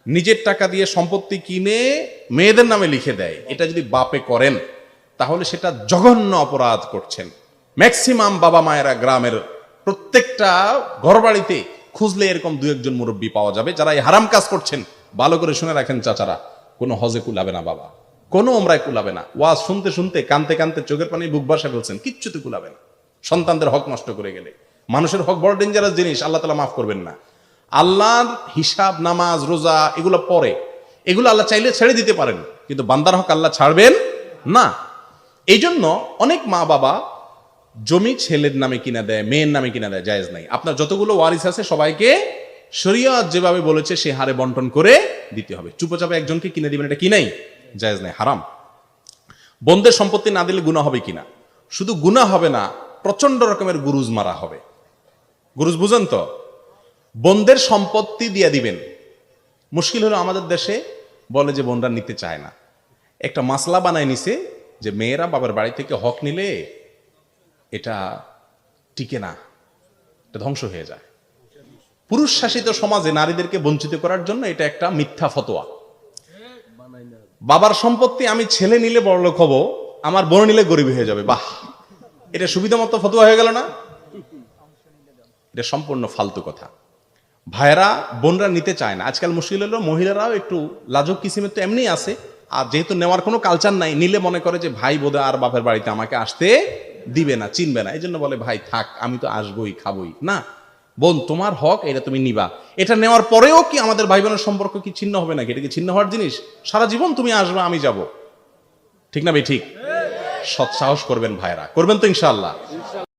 নিজের টাকা দিয়ে সম্পত্তি কিনে মেয়েদের নামে লিখে দেয়, এটা যদি বাপে করেন তাহলে সেটা জঘন্য অপরাধ করছেন। ম্যাক্সিমাম বাবা মায়েরা গ্রামের প্রত্যেকটা ঘরবাড়িতে খুঁজলে এরকম দু একজন মুরব্বী পাওয়া যাবে যারা এই হারাম কাজ করছেন। ভালো করে শুনে রাখেন চাচারা, কোনো হজে কুলাবে না বাবা, কোনো ওমরায় কুলাবে না। ওয়াজ শুনতে শুনতে কানতে কানতে চোখের পানি বুক ভাসা ফেলছেন, কিচ্ছুতে কুলাবে না। সন্তানদের হক নষ্ট করে গেলে, মানুষের হক বড় ডেঞ্জারাস জিনিস, আল্লাহ তাআলা মাফ করবেন না। আল্লাহর হিসাব, নামাজ, রোজা এগুলো পরে, এগুলো আল্লাহ চাইলে ছেড়ে দিতে পারেন, কিন্তু বান্দার হক আল্লাহ ছাড়বেন না। এই জন্য অনেক মা বাবা জমি ছেলের নামে কিনা দেয়, মেয়ের নামে কিনা দেয়, জায়েজ নাই। আপনার যতগুলো ওয়ারিস আছে সবাইকে শরীয়ত যেভাবে বলেছে সে হারে বন্টন করে দিতে হবে। চুপচাপে একজনকে কিনে দিবেন, এটা কি নাই, জায়েজ নাই, হারাম। বোনদের সম্পত্তি না দিলে গুনাহ হবে কিনা? শুধু গুনাহ হবে না, প্রচন্ড রকমের গুরুজ মারা হবে। গুরুজ বুঝেন তো? বোনদের সম্পত্তি দিয়ে দিবেন। মুশকিল হলো আমাদের দেশে বলে যে বোনরা নিতে চায় না। একটা মাসলা বানায় নিছে যে মেয়েরা বাবার বাড়ি থেকে হক নিলে এটা টিকে না, এটা ধ্বংস হয়ে যায়। পুরুষ শাসিত সমাজে নারীদেরকে বঞ্চিত করার জন্য এটা একটা মিথ্যা ফতোয়া। বাবার সম্পত্তি আমি ছেলে নিলে বড়লোক হব, আমার বোন নিলে গরিব হয়ে যাবে। বাহ, এটা সুবিধা মতো ফতোয়া হয়ে গেল না? এটা সম্পূর্ণ ফালতু কথা। ভাইয়েরা বোনরা নিতে চায় না। আজকাল মুশকিল হলো মহিলারাও একটু লাজুক কিসিমের তো এমনি আছে, আর যেহেতু নেওয়ার কোনো কালচার নাই, নিলে মনে করে যে ভাই বোধহয় আর বাপের বাড়িতে আমাকে আসতে দিবে না, চিনবে না, এই জন্য বলে ভাই থাক, আমি তো আসবোই, খাবোই না। বোন তোমার হক, এটা তুমি নিবা। এটা নেওয়ার পরেও কি আমাদের ভাই বোনের সম্পর্ক কি ছিন্ন হবে নাকি? এটা কি ছিন্ন হওয়ার জিনিস? সারা জীবন তুমি আসবে, আমি যাব, ঠিক না ভাই? ঠিক। সৎ সাহস করবেন ভাইরা, করবেন তো ইনশাআল্লাহ।